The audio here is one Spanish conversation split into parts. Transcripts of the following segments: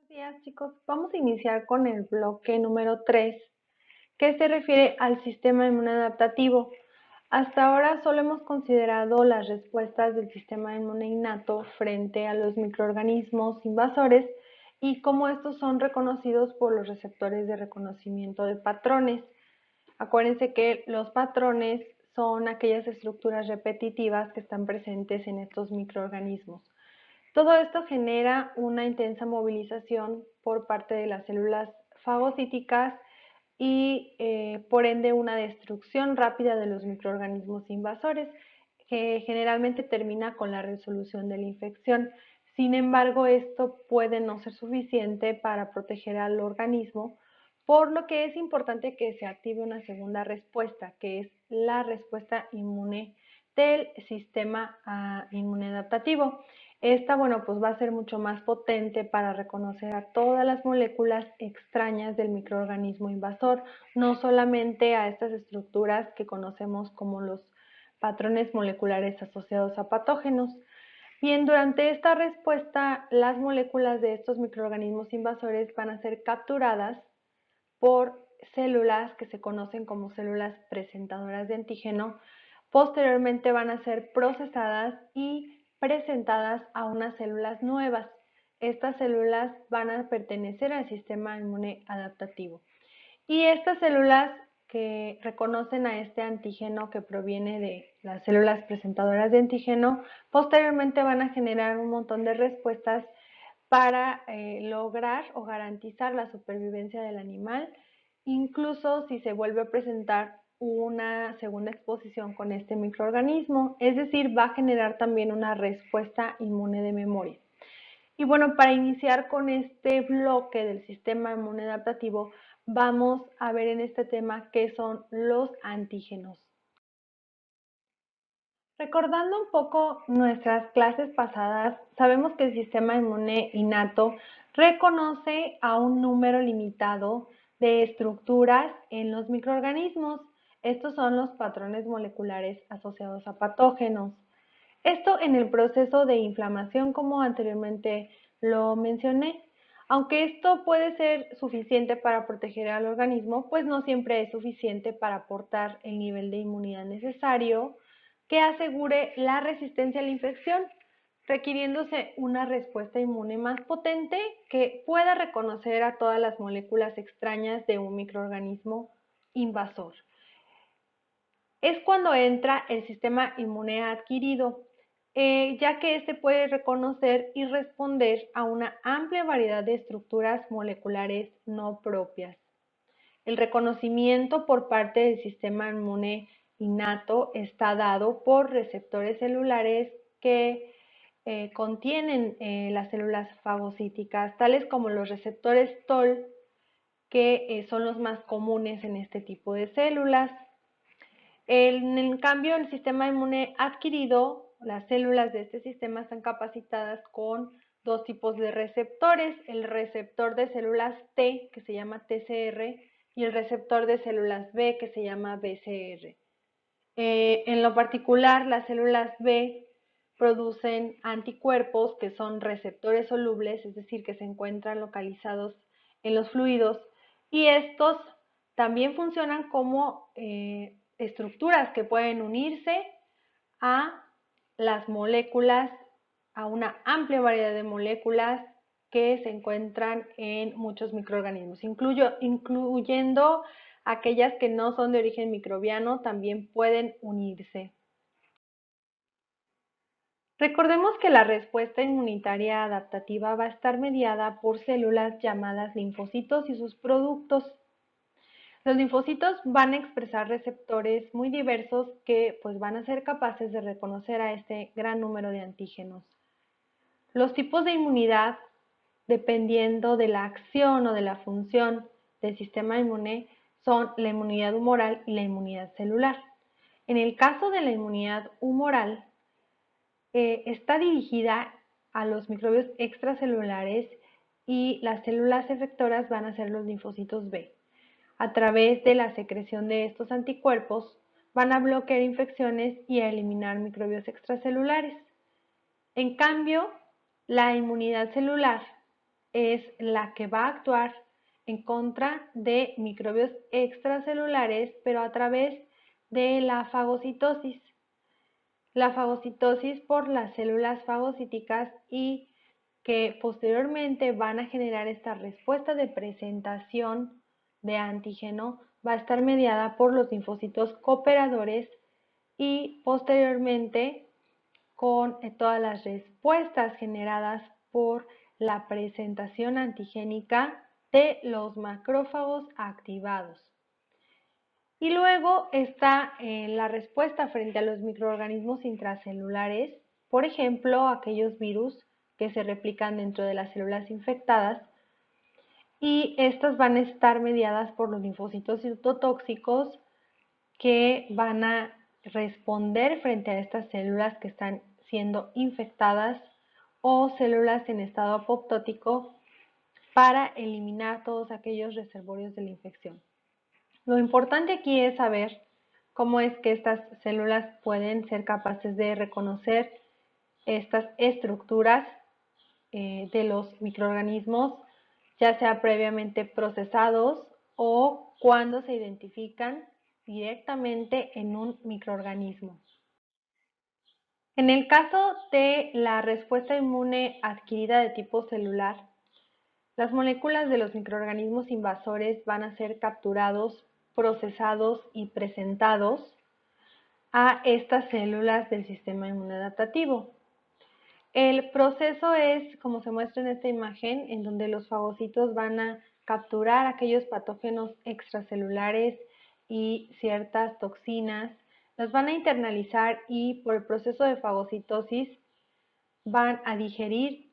Días, chicos. Vamos a iniciar con el bloque número 3, que se refiere al sistema inmune adaptativo. Hasta ahora solo hemos considerado las respuestas del sistema inmune innato frente a los microorganismos invasores y cómo estos son reconocidos por los receptores de reconocimiento de patrones. Acuérdense que los patrones son aquellas estructuras repetitivas que están presentes en estos microorganismos. Todo esto genera una intensa movilización por parte de las células fagocíticas y por ende una destrucción rápida de los microorganismos invasores, que generalmente termina con la resolución de la infección. Sin embargo, esto puede no ser suficiente para proteger al organismo, por lo que es importante que se active una segunda respuesta, que es la respuesta inmune del sistema inmune adaptativo. Esta, bueno, pues va a ser mucho más potente para reconocer a todas las moléculas extrañas del microorganismo invasor, no solamente a estas estructuras que conocemos como los patrones moleculares asociados a patógenos. Bien, durante esta respuesta, las moléculas de estos microorganismos invasores van a ser capturadas por células que se conocen como células presentadoras de antígeno. Posteriormente van a ser procesadas y presentadas a unas células nuevas. Estas células van a pertenecer al sistema inmune adaptativo. Y estas células que reconocen a este antígeno que proviene de las células presentadoras de antígeno, posteriormente van a generar un montón de respuestas para lograr o garantizar la supervivencia del animal, incluso si se vuelve a presentar una segunda exposición con este microorganismo, es decir, va a generar también una respuesta inmune de memoria. Y bueno, para iniciar con este bloque del sistema inmune adaptativo, vamos a ver en este tema qué son los antígenos. Recordando un poco nuestras clases pasadas, sabemos que el sistema inmune innato reconoce a un número limitado de estructuras en los microorganismos. Estos son los patrones moleculares asociados a patógenos. Esto en el proceso de inflamación, como anteriormente lo mencioné. Aunque esto puede ser suficiente para proteger al organismo, pues no siempre es suficiente para aportar el nivel de inmunidad necesario que asegure la resistencia a la infección, requiriéndose una respuesta inmune más potente que pueda reconocer a todas las moléculas extrañas de un microorganismo invasor. Es cuando entra el sistema inmune adquirido, ya que este puede reconocer y responder a una amplia variedad de estructuras moleculares no propias. El reconocimiento por parte del sistema inmune innato está dado por receptores celulares que contienen las células fagocíticas, tales como los receptores TOL, que son los más comunes en este tipo de células. En cambio, el sistema inmune adquirido, las células de este sistema están capacitadas con dos tipos de receptores, el receptor de células T, que se llama TCR, y el receptor de células B, que se llama BCR. En lo particular, las células B producen anticuerpos que son receptores solubles, es decir, que se encuentran localizados en los fluidos, y estos también funcionan como estructuras que pueden unirse a las moléculas, a una amplia variedad de moléculas que se encuentran en muchos microorganismos, incluyendo aquellas que no son de origen microbiano, también pueden unirse. Recordemos que la respuesta inmunitaria adaptativa va a estar mediada por células llamadas linfocitos y sus productos. Los linfocitos van a expresar receptores muy diversos que pues van a ser capaces de reconocer a este gran número de antígenos. Los tipos de inmunidad, dependiendo de la acción o de la función del sistema inmune, son la inmunidad humoral y la inmunidad celular. En el caso de la inmunidad humoral, está dirigida a los microbios extracelulares y las células efectoras van a ser los linfocitos B. A través de la secreción de estos anticuerpos van a bloquear infecciones y a eliminar microbios extracelulares. En cambio, la inmunidad celular es la que va a actuar en contra de microbios extracelulares, pero a través de la fagocitosis. La fagocitosis por las células fagocíticas y que posteriormente van a generar esta respuesta de presentación de antígeno, va a estar mediada por los linfocitos cooperadores y posteriormente con todas las respuestas generadas por la presentación antigénica de los macrófagos activados. Y luego está la respuesta frente a los microorganismos intracelulares, por ejemplo, aquellos virus que se replican dentro de las células infectadas, y estas van a estar mediadas por los linfocitos citotóxicos que van a responder frente a estas células que están siendo infectadas o células en estado apoptótico para eliminar todos aquellos reservorios de la infección. Lo importante aquí es saber cómo es que estas células pueden ser capaces de reconocer estas estructuras de los microorganismos, ya sea previamente procesados o cuando se identifican directamente en un microorganismo. En el caso de la respuesta inmune adquirida de tipo celular, las moléculas de los microorganismos invasores van a ser capturados, procesados y presentados a estas células del sistema inmunodaptativo. El proceso es, como se muestra en esta imagen, en donde los fagocitos van a capturar aquellos patógenos extracelulares y ciertas toxinas, las van a internalizar y por el proceso de fagocitosis van a digerir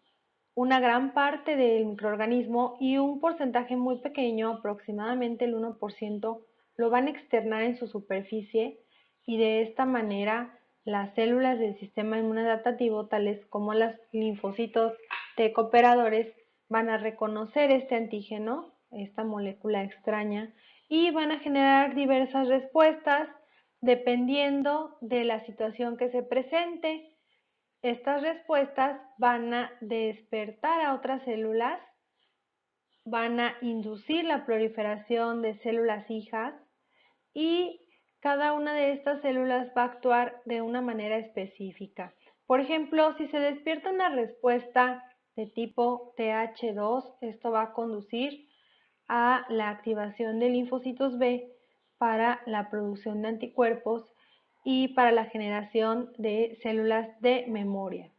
una gran parte del microorganismo y un porcentaje muy pequeño, aproximadamente el 1%, lo van a externar en su superficie y de esta manera las células del sistema inmunodaptativo, tales como los linfocitos T cooperadores, van a reconocer este antígeno, esta molécula extraña, y van a generar diversas respuestas dependiendo de la situación que se presente. Estas respuestas van a despertar a otras células, van a inducir la proliferación de células hijas y cada una de estas células va a actuar de una manera específica. Por ejemplo, si se despierta una respuesta de tipo Th2, esto va a conducir a la activación de linfocitos B para la producción de anticuerpos y para la generación de células de memoria.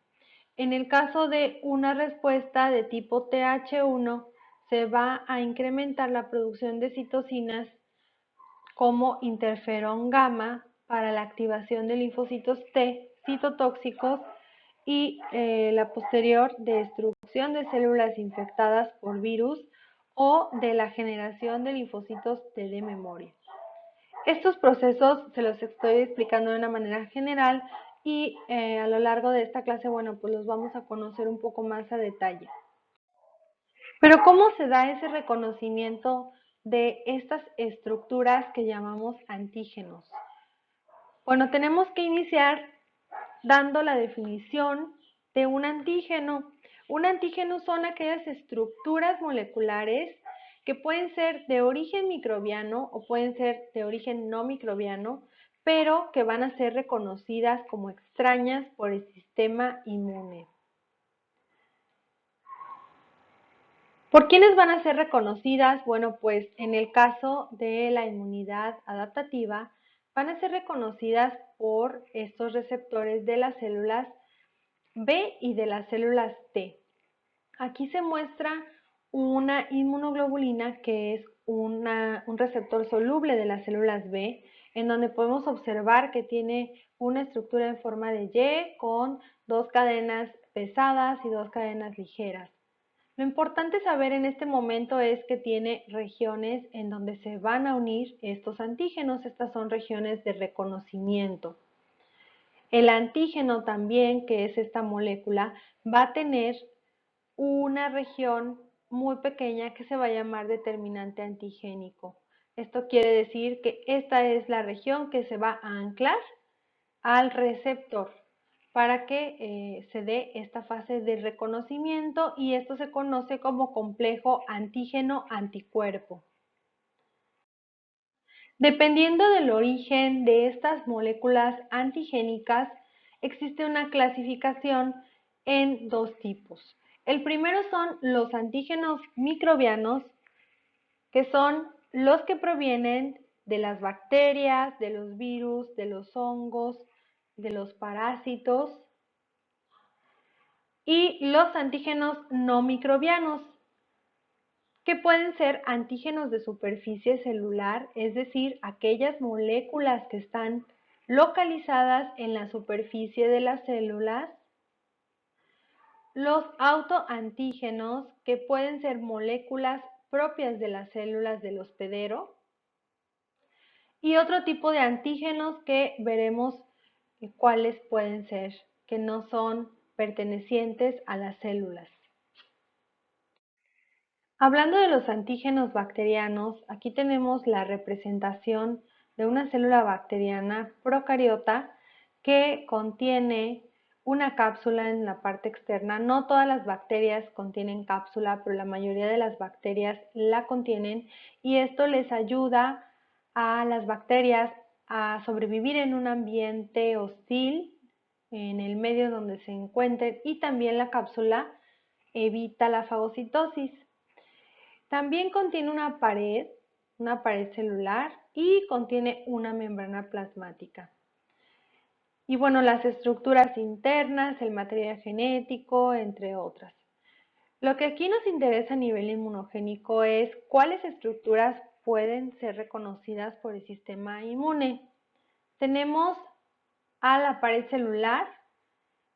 En el caso de una respuesta de tipo Th1, se va a incrementar la producción de citocinas como interferón gamma para la activación de linfocitos T citotóxicos y la posterior destrucción de células infectadas por virus o de la generación de linfocitos T de memoria. Estos procesos se los estoy explicando de una manera general y a lo largo de esta clase, bueno, pues los vamos a conocer un poco más a detalle. Pero ¿cómo se da ese reconocimiento de estas estructuras que llamamos antígenos? Bueno, tenemos que iniciar dando la definición de un antígeno. Un antígeno son aquellas estructuras moleculares que pueden ser de origen microbiano o pueden ser de origen no microbiano, pero que van a ser reconocidas como extrañas por el sistema inmune. ¿Por quiénes van a ser reconocidas? Bueno, pues en el caso de la inmunidad adaptativa, van a ser reconocidas por estos receptores de las células B y de las células T. Aquí se muestra una inmunoglobulina que es un receptor soluble de las células B, en donde podemos observar que tiene una estructura en forma de Y con dos cadenas pesadas y dos cadenas ligeras. Lo importante saber en este momento es que tiene regiones en donde se van a unir estos antígenos. Estas son regiones de reconocimiento. El antígeno también, que es esta molécula, va a tener una región muy pequeña que se va a llamar determinante antigénico. Esto quiere decir que esta es la región que se va a anclar al receptor para que se dé esta fase de reconocimiento, y esto se conoce como complejo antígeno-anticuerpo. Dependiendo del origen de estas moléculas antigénicas, existe una clasificación en dos tipos. El primero son los antígenos microbianos, que son los que provienen de las bacterias, de los virus, de los hongos, de los parásitos, y los antígenos no microbianos, que pueden ser antígenos de superficie celular, es decir, aquellas moléculas que están localizadas en la superficie de las células. Los autoantígenos, que pueden ser moléculas propias de las células del hospedero. Y otro tipo de antígenos que veremos cuáles pueden ser, que no son pertenecientes a las células. Hablando de los antígenos bacterianos, aquí tenemos la representación de una célula bacteriana procariota que contiene una cápsula en la parte externa. No todas las bacterias contienen cápsula, pero la mayoría de las bacterias la contienen, y esto les ayuda a las bacterias a sobrevivir en un ambiente hostil, en el medio donde se encuentren, y también la cápsula evita la fagocitosis. También contiene una pared celular, y contiene una membrana plasmática. Y bueno, las estructuras internas, el material genético, entre otras. Lo que aquí nos interesa a nivel inmunogénico es cuáles estructuras pueden ser reconocidas por el sistema inmune. Tenemos a la pared celular,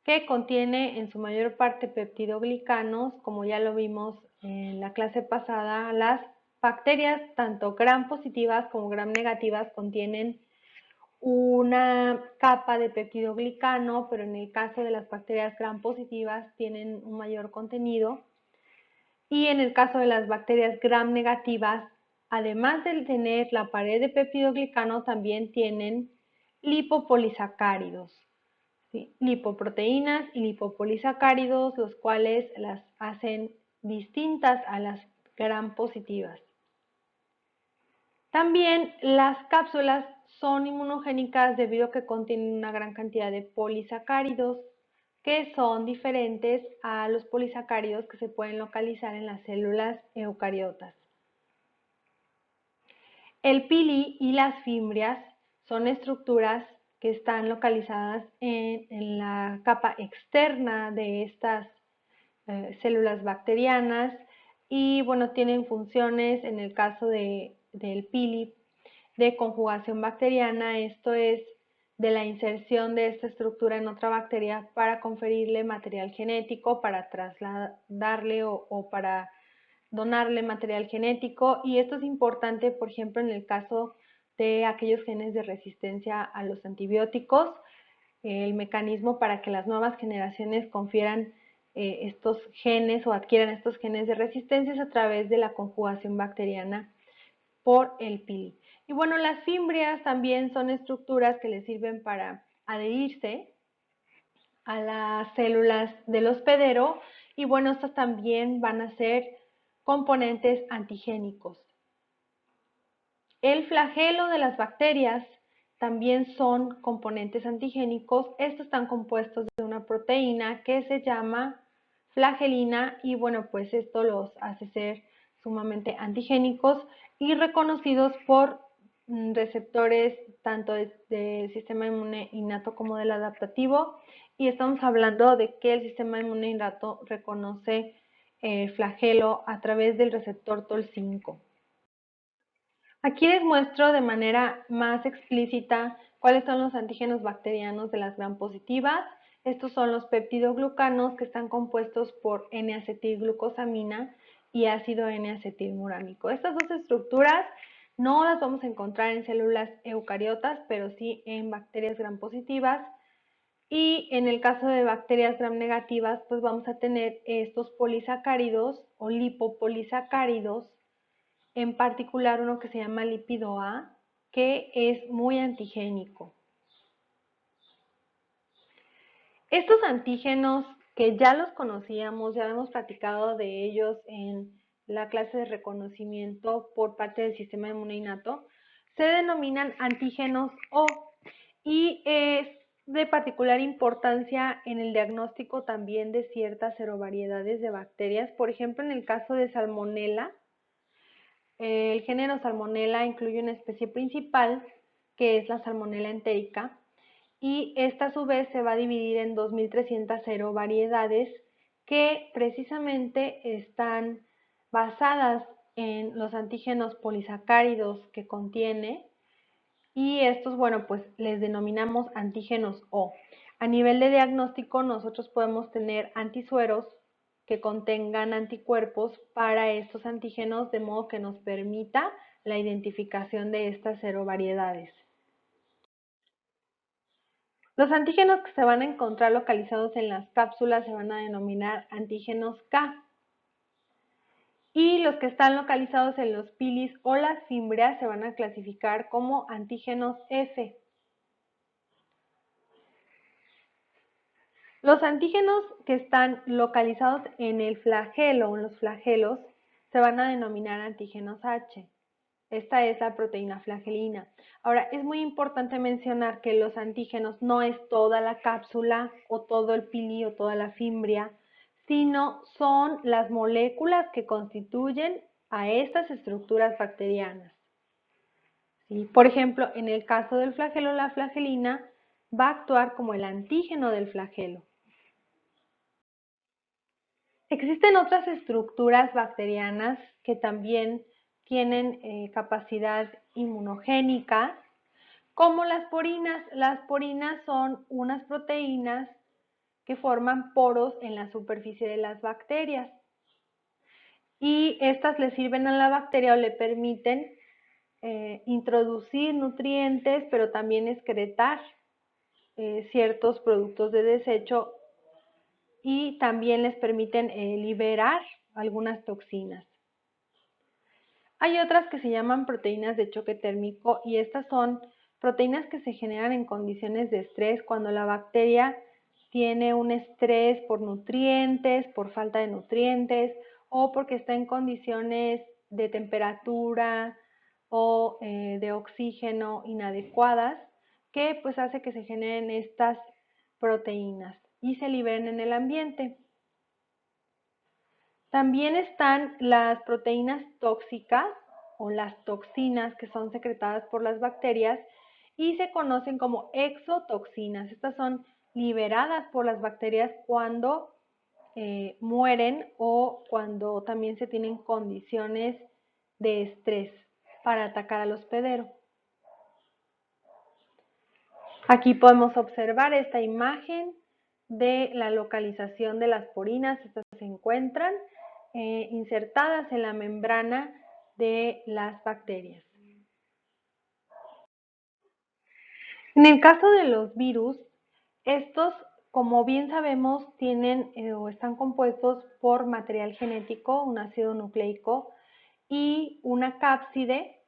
que contiene en su mayor parte peptidoglicanos, como ya lo vimos en la clase pasada. Las bacterias, tanto gram positivas como gram negativas, contienen una capa de peptidoglicano, pero en el caso de las bacterias gram positivas tienen un mayor contenido. Y en el caso de las bacterias gram negativas, además de tener la pared de peptidoglicano, también tienen lipopolisacáridos. ¿Sí? Lipoproteínas y lipopolisacáridos, los cuales las hacen distintas a las gram positivas. También las cápsulas son inmunogénicas debido a que contienen una gran cantidad de polisacáridos, que son diferentes a los polisacáridos que se pueden localizar en las células eucariotas. El pili y las fimbrias son estructuras que están localizadas en la capa externa de estas células bacterianas, y bueno, tienen funciones en el caso del pili de conjugación bacteriana. Esto es de la inserción de esta estructura en otra bacteria para conferirle material genético, para trasladarle o para donarle material genético. Y esto es importante, por ejemplo, en el caso de aquellos genes de resistencia a los antibióticos. El mecanismo para que las nuevas generaciones confieran estos genes o adquieran estos genes de resistencia es a través de la conjugación bacteriana por el pili. Y bueno, las fimbrias también son estructuras que les sirven para adherirse a las células del hospedero, y bueno, estas también van a ser componentes antigénicos. El flagelo de las bacterias también son componentes antigénicos. Estos están compuestos de una proteína que se llama flagelina, y bueno, pues esto los hace ser sumamente antigénicos y reconocidos por receptores tanto del sistema inmune innato como del adaptativo. Y estamos hablando de que el sistema inmune innato reconoce el flagelo a través del receptor TOL5. Aquí les muestro de manera más explícita cuáles son los antígenos bacterianos de las gram positivas. Estos son los peptidoglucanos, que están compuestos por N-acetilglucosamina y ácido N-acetilmurámico. Estas dos estructuras no las vamos a encontrar en células eucariotas, pero sí en bacterias gram positivas. Y en el caso de bacterias gram negativas, pues vamos a tener estos polisacáridos o lipopolisacáridos, en particular uno que se llama lípido A, que es muy antigénico. Estos antígenos que ya los conocíamos, ya hemos platicado de ellos en la clase de reconocimiento por parte del sistema inmune innato, se denominan antígenos O y es de particular importancia en el diagnóstico también de ciertas serovariedades de bacterias. Por ejemplo, en el caso de Salmonella, el género Salmonella incluye una especie principal que es la Salmonella entérica y esta a su vez se va a dividir en 2.300 serovariedades que precisamente están basadas en los antígenos polisacáridos que contiene y estos, bueno, pues les denominamos antígenos O. A nivel de diagnóstico, nosotros podemos tener antisueros que contengan anticuerpos para estos antígenos, de modo que nos permita la identificación de estas serovariedades. Los antígenos que se van a encontrar localizados en las cápsulas se van a denominar antígenos K. Y los que están localizados en los pilis o las fimbrias se van a clasificar como antígenos F. Los antígenos que están localizados en el flagelo o en los flagelos se van a denominar antígenos H. Esta es la proteína flagelina. Ahora, es muy importante mencionar que los antígenos no es toda la cápsula o todo el pili o toda la fimbria, sino son las moléculas que constituyen a estas estructuras bacterianas. ¿Sí? Por ejemplo, en el caso del flagelo, la flagelina va a actuar como el antígeno del flagelo. Existen otras estructuras bacterianas que también tienen capacidad inmunogénica, como las porinas. Las porinas son unas proteínas que forman poros en la superficie de las bacterias y estas le sirven a la bacteria o le permiten introducir nutrientes, pero también excretar ciertos productos de desecho y también les permiten liberar algunas toxinas. Hay otras que se llaman proteínas de choque térmico y estas son proteínas que se generan en condiciones de estrés cuando la bacteria tiene un estrés por nutrientes, por falta de nutrientes o porque está en condiciones de temperatura o de oxígeno inadecuadas que pues hace que se generen estas proteínas y se liberen en el ambiente. También están las proteínas tóxicas o las toxinas que son secretadas por las bacterias y se conocen como exotoxinas. Estas son liberadas por las bacterias cuando mueren o cuando también se tienen condiciones de estrés para atacar al hospedero. Aquí podemos observar esta imagen de la localización de las porinas. Estas se encuentran insertadas en la membrana de las bacterias. En el caso de los virus, estos, como bien sabemos, tienen o están compuestos por material genético, un ácido nucleico y una cápside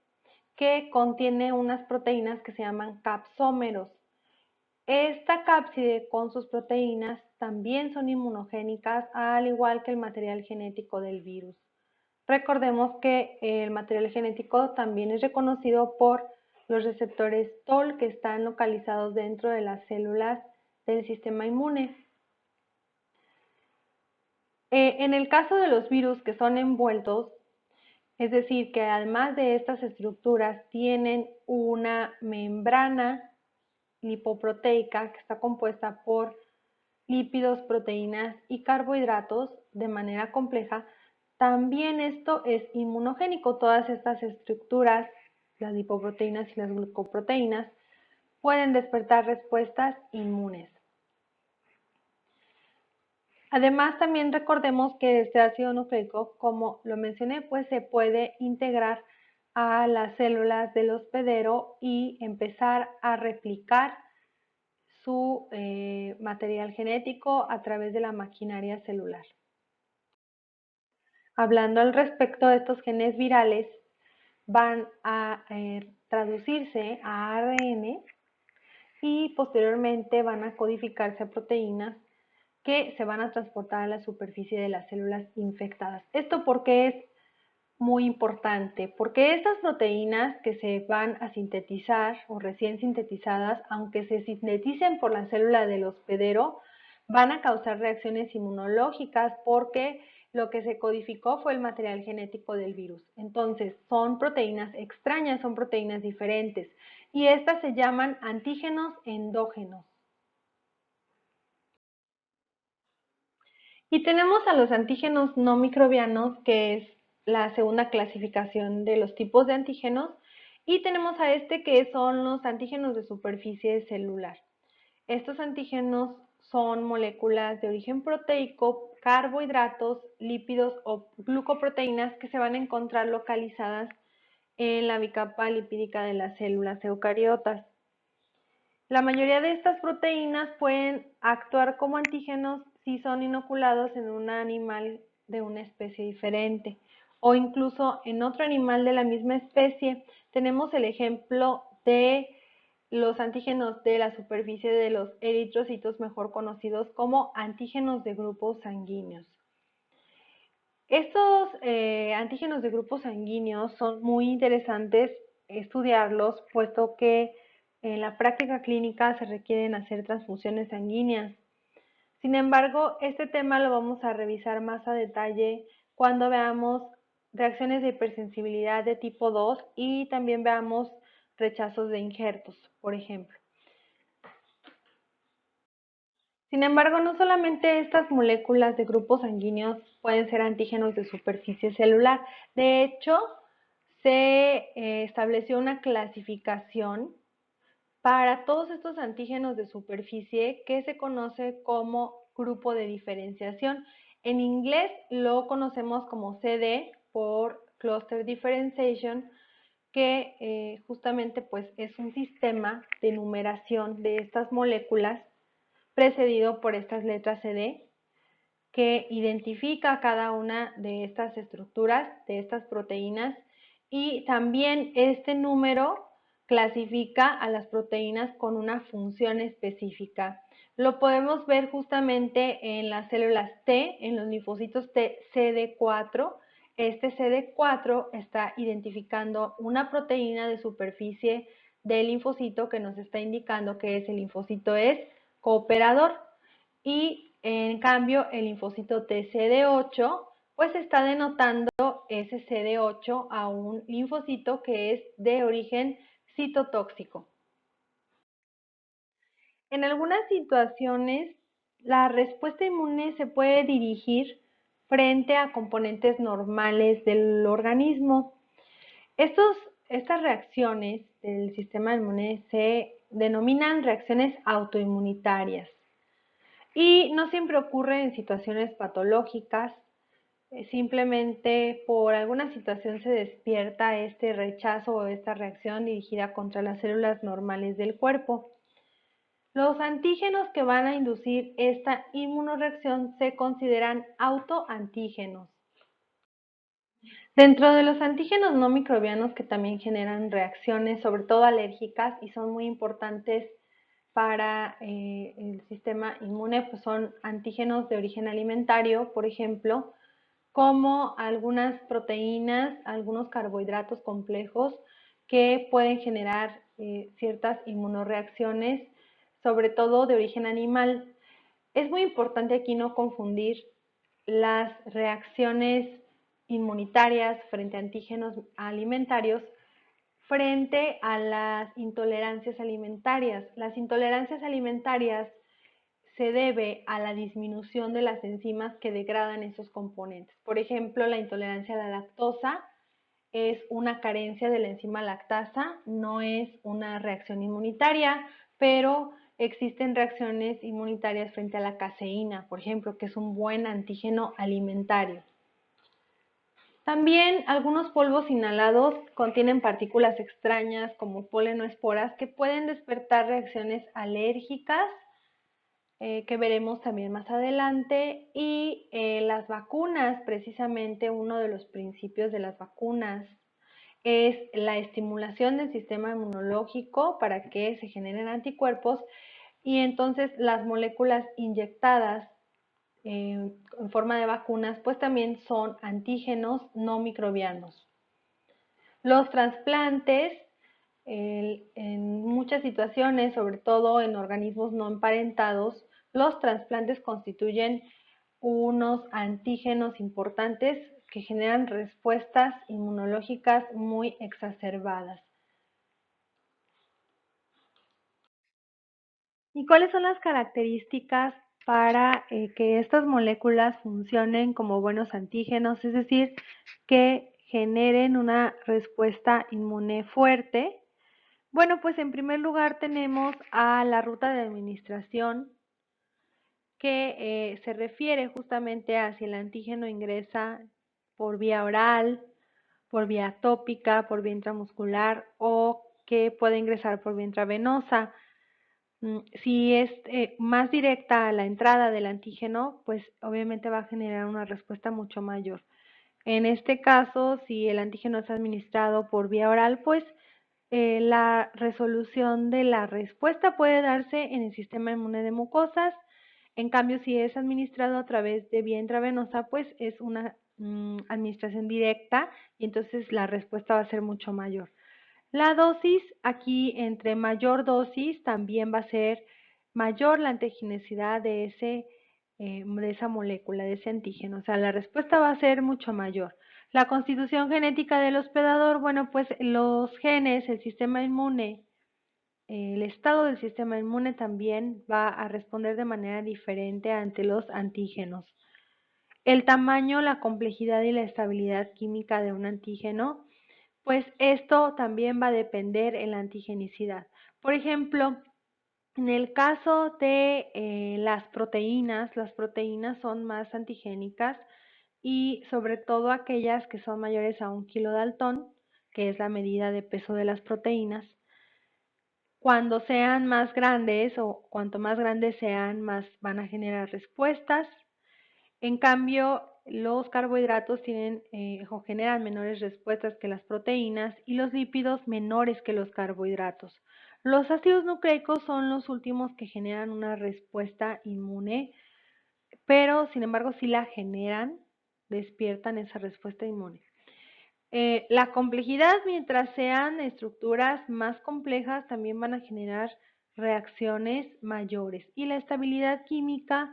que contiene unas proteínas que se llaman capsómeros. Esta cápside con sus proteínas también son inmunogénicas, al igual que el material genético del virus. Recordemos que el material genético también es reconocido por los receptores TOL que están localizados dentro de las células del sistema inmune. En el caso de los virus que son envueltos, es decir, que además de estas estructuras tienen una membrana lipoproteica que está compuesta por lípidos, proteínas y carbohidratos de manera compleja, también esto es inmunogénico. Todas estas estructuras, las lipoproteínas y las glucoproteínas, pueden despertar respuestas inmunes. Además, también recordemos que este ácido nucleico, como lo mencioné, pues se puede integrar a las células del hospedero y empezar a replicar su material genético a través de la maquinaria celular. Hablando al respecto de estos genes virales, van a traducirse a ARN y posteriormente van a codificarse a proteínas que se van a transportar a la superficie de las células infectadas. ¿Esto por qué es muy importante? Porque estas proteínas que se van a sintetizar o recién sintetizadas, aunque se sinteticen por la célula del hospedero, van a causar reacciones inmunológicas porque lo que se codificó fue el material genético del virus. Entonces, son proteínas extrañas, son proteínas diferentes y estas se llaman antígenos endógenos. Y tenemos a los antígenos no microbianos, que es la segunda clasificación de los tipos de antígenos, y tenemos a este que son los antígenos de superficie celular. Estos antígenos son moléculas de origen proteico, carbohidratos, lípidos o glucoproteínas que se van a encontrar localizadas en la bicapa lipídica de las células eucariotas. La mayoría de estas proteínas pueden actuar como antígenos si son inoculados en un animal de una especie diferente o incluso en otro animal de la misma especie. Tenemos el ejemplo de los antígenos de la superficie de los eritrocitos, mejor conocidos como antígenos de grupos sanguíneos. Estos antígenos de grupos sanguíneos son muy interesantes estudiarlos, puesto que en la práctica clínica se requieren hacer transfusiones sanguíneas. Sin embargo, este tema lo vamos a revisar más a detalle cuando veamos reacciones de hipersensibilidad de tipo 2 y también veamos rechazos de injertos, por ejemplo. Sin embargo, no solamente estas moléculas de grupos sanguíneos pueden ser antígenos de superficie celular. De hecho, se estableció una clasificación para todos estos antígenos de superficie que se conoce como grupo de diferenciación. En inglés lo conocemos como CD por Cluster Differentiation, que justamente pues es un sistema de numeración de estas moléculas precedido por estas letras CD, que identifica cada una de estas estructuras, de estas proteínas, y también este número clasifica a las proteínas con una función específica. Lo podemos ver justamente en las células T, en los linfocitos T CD4. Este CD4 está identificando una proteína de superficie del linfocito que nos está indicando que ese linfocito es cooperador. Y en cambio el linfocito TCD8 pues está denotando ese CD8 a un linfocito que es de origen citotóxico. En algunas situaciones la respuesta inmune se puede dirigir frente a componentes normales del organismo. Estas reacciones del sistema inmune se denominan reacciones autoinmunitarias. Y no siempre ocurre en situaciones patológicas, simplemente por alguna situación se despierta este rechazo o esta reacción dirigida contra las células normales del cuerpo. Los antígenos que van a inducir esta inmunoreacción se consideran autoantígenos. Dentro de los antígenos no microbianos que también generan reacciones, sobre todo alérgicas, y son muy importantes para el sistema inmune, pues son antígenos de origen alimentario, por ejemplo, como algunas proteínas, algunos carbohidratos complejos que pueden generar ciertas inmunoreacciones, sobre todo de origen animal. Es muy importante aquí no confundir las reacciones inmunitarias frente a antígenos alimentarios frente a las intolerancias alimentarias. Las intolerancias alimentarias se debe a la disminución de las enzimas que degradan esos componentes. Por ejemplo, la intolerancia a la lactosa es una carencia de la enzima lactasa, no es una reacción inmunitaria, pero existen reacciones inmunitarias frente a la caseína, por ejemplo, que es un buen antígeno alimentario. También algunos polvos inhalados contienen partículas extrañas como polen o esporas que pueden despertar reacciones alérgicas, que veremos también más adelante. Y las vacunas, precisamente uno de los principios de las vacunas es la estimulación del sistema inmunológico para que se generen anticuerpos y entonces las moléculas inyectadas en forma de vacunas pues también son antígenos no microbianos. Los trasplantes en muchas situaciones, sobre todo en organismos no emparentados, los trasplantes constituyen unos antígenos importantes que generan respuestas inmunológicas muy exacerbadas. ¿Y cuáles son las características para que estas moléculas funcionen como buenos antígenos? Es decir, que generen una respuesta inmune fuerte. Bueno, pues en primer lugar tenemos a la ruta de administración que se refiere justamente a si el antígeno ingresa por vía oral, por vía tópica, por vía intramuscular o que puede ingresar por vía intravenosa. Si es más directa a la entrada del antígeno, pues obviamente va a generar una respuesta mucho mayor. En este caso, si el antígeno es administrado por vía oral, pues la resolución de la respuesta puede darse en el sistema inmune de mucosas. En cambio, si es administrado a través de vía intravenosa, pues es una administración directa y entonces la respuesta va a ser mucho mayor. La dosis, aquí entre mayor dosis también va a ser mayor la antigenicidad de esa molécula, de ese antígeno. O sea, la respuesta va a ser mucho mayor. La constitución genética del hospedador, bueno, pues los genes, el sistema inmune, el estado del sistema inmune también va a responder de manera diferente ante los antígenos. El tamaño, la complejidad y la estabilidad química de un antígeno, pues esto también va a depender en la antigenicidad. Por ejemplo, en el caso de las proteínas son más antigénicas y sobre todo aquellas que son mayores a 1 kilodaltón, que es la medida de peso de las proteínas. Cuando sean más grandes o cuanto más grandes sean, más van a generar respuestas. En cambio, los carbohidratos tienen o generan menores respuestas que las proteínas y los lípidos menores que los carbohidratos. Los ácidos nucleicos son los últimos que generan una respuesta inmune, pero sin embargo sí la generan, despiertan esa respuesta inmune. La complejidad, mientras sean estructuras más complejas, también van a generar reacciones mayores. Y la estabilidad química,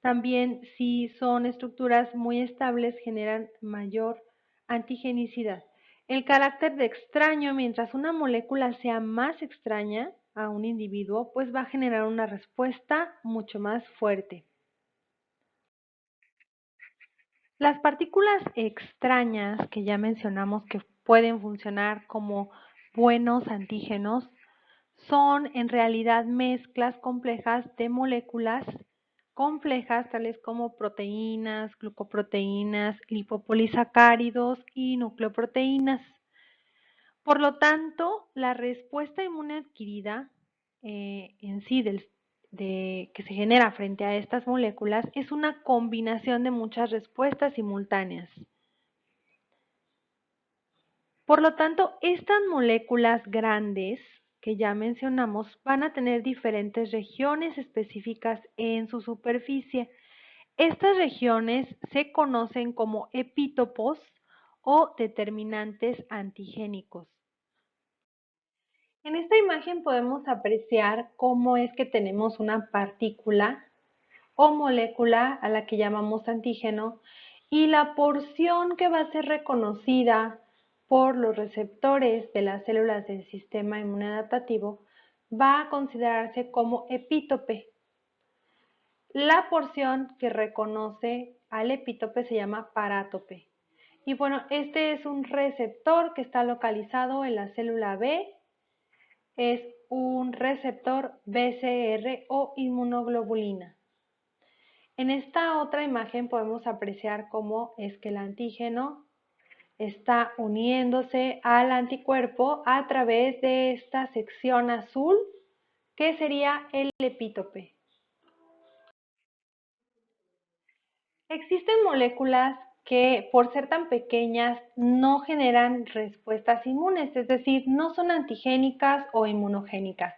también si son estructuras muy estables, generan mayor antigenicidad. El carácter de extraño, mientras una molécula sea más extraña a un individuo, pues va a generar una respuesta mucho más fuerte. Las partículas extrañas que ya mencionamos que pueden funcionar como buenos antígenos son en realidad mezclas complejas de moléculas complejas tales como proteínas, glucoproteínas, lipopolisacáridos y nucleoproteínas. Por lo tanto, la respuesta inmune adquirida en sí que se genera frente a estas moléculas es una combinación de muchas respuestas simultáneas. Por lo tanto, estas moléculas grandes que ya mencionamos van a tener diferentes regiones específicas en su superficie. Estas regiones se conocen como epítopos o determinantes antigénicos. En esta imagen podemos apreciar cómo es que tenemos una partícula o molécula a la que llamamos antígeno y la porción que va a ser reconocida por los receptores de las células del sistema inmunoadaptativo va a considerarse como epítope. La porción que reconoce al epítope se llama parátope. Y bueno, este es un receptor que está localizado en la célula B, es un receptor BCR o inmunoglobulina. En esta otra imagen podemos apreciar cómo es que el antígeno está uniéndose al anticuerpo a través de esta sección azul, que sería el epítope. Existen moléculas que por ser tan pequeñas no generan respuestas inmunes, es decir, no son antigénicas o inmunogénicas.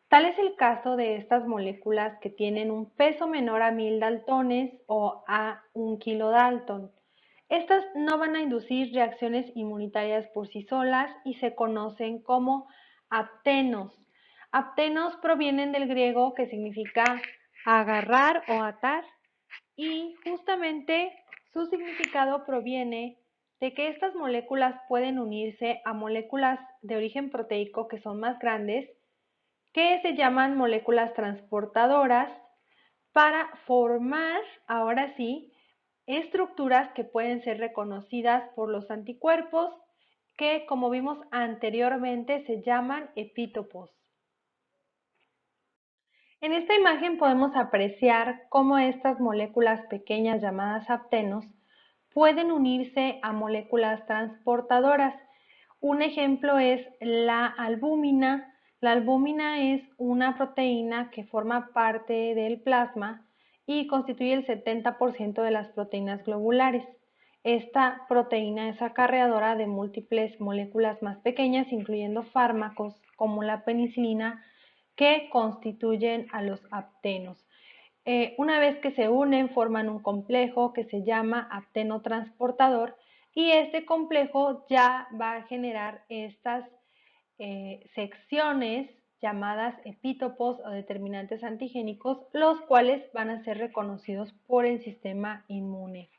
Tal es el caso de estas moléculas que tienen un peso menor a 1000 daltones o a 1 kilodalton. Estas no van a inducir reacciones inmunitarias por sí solas y se conocen como aptenos. Aptenos provienen del griego que significa agarrar o atar y justamente su significado proviene de que estas moléculas pueden unirse a moléculas de origen proteico que son más grandes, que se llaman moléculas transportadoras, para formar, ahora sí, estructuras que pueden ser reconocidas por los anticuerpos, que como vimos anteriormente se llaman epítopos. En esta imagen podemos apreciar cómo estas moléculas pequeñas llamadas aptenos pueden unirse a moléculas transportadoras. Un ejemplo es la albúmina. La albúmina es una proteína que forma parte del plasma y constituye el 70% de las proteínas globulares. Esta proteína es acarreadora de múltiples moléculas más pequeñas, incluyendo fármacos como la penicilina, que constituyen a los aptenos. Una vez que se unen, forman un complejo que se llama aptenotransportador y este complejo ya va a generar estas secciones llamadas epítopos o determinantes antigénicos, los cuales van a ser reconocidos por el sistema inmune.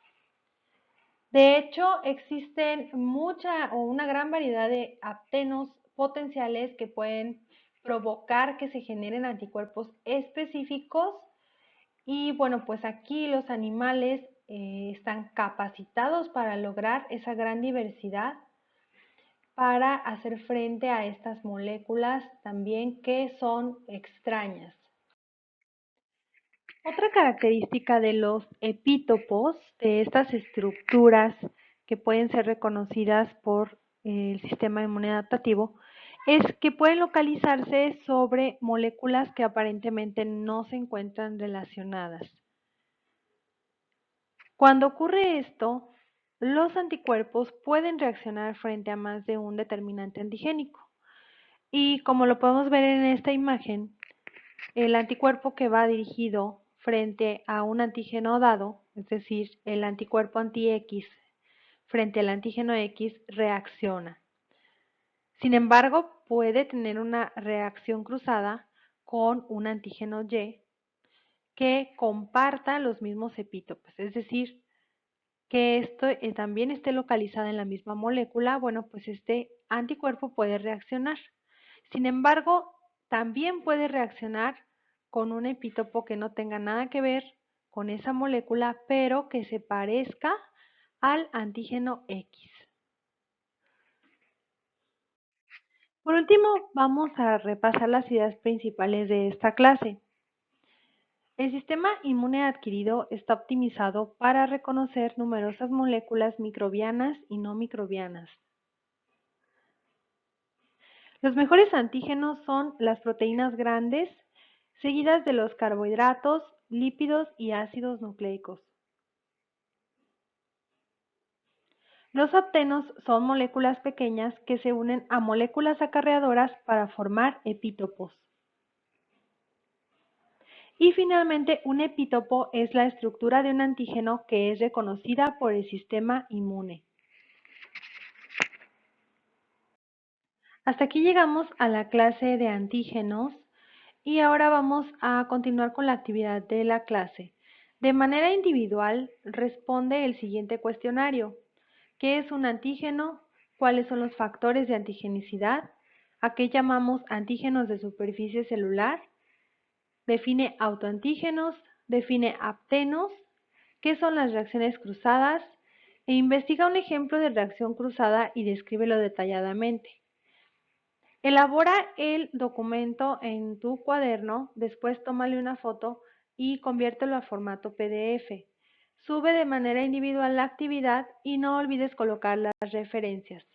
De hecho, existen una gran variedad de aptenos potenciales que pueden provocar que se generen anticuerpos específicos y bueno, pues aquí los animales están capacitados para lograr esa gran diversidad para hacer frente a estas moléculas también que son extrañas. Otra característica de los epítopos, de estas estructuras que pueden ser reconocidas por el sistema inmune adaptativo, es que pueden localizarse sobre moléculas que aparentemente no se encuentran relacionadas. Cuando ocurre esto, los anticuerpos pueden reaccionar frente a más de un determinante antigénico. Y como lo podemos ver en esta imagen, el anticuerpo que va dirigido frente a un antígeno dado, es decir, el anticuerpo anti-X frente al antígeno X, reacciona. Sin embargo, puede tener una reacción cruzada con un antígeno Y que comparta los mismos epítopos, es decir, que esto también esté localizado en la misma molécula. Bueno, pues este anticuerpo puede reaccionar. Sin embargo, también puede reaccionar con un epítopo que no tenga nada que ver con esa molécula, pero que se parezca al antígeno X. Por último, vamos a repasar las ideas principales de esta clase. El sistema inmune adquirido está optimizado para reconocer numerosas moléculas microbianas y no microbianas. Los mejores antígenos son las proteínas grandes, seguidas de los carbohidratos, lípidos y ácidos nucleicos. Los aptenos son moléculas pequeñas que se unen a moléculas acarreadoras para formar epítopos. Y finalmente, un epítopo es la estructura de un antígeno que es reconocida por el sistema inmune. Hasta aquí llegamos a la clase de antígenos y ahora vamos a continuar con la actividad de la clase. De manera individual, responde el siguiente cuestionario. ¿Qué es un antígeno? ¿Cuáles son los factores de antigenicidad? ¿A qué llamamos antígenos de superficie celular? Define autoantígenos, define aptenos, qué son las reacciones cruzadas e investiga un ejemplo de reacción cruzada y descríbelo detalladamente. Elabora el documento en tu cuaderno, después tómale una foto y conviértelo a formato PDF. Sube de manera individual la actividad y no olvides colocar las referencias.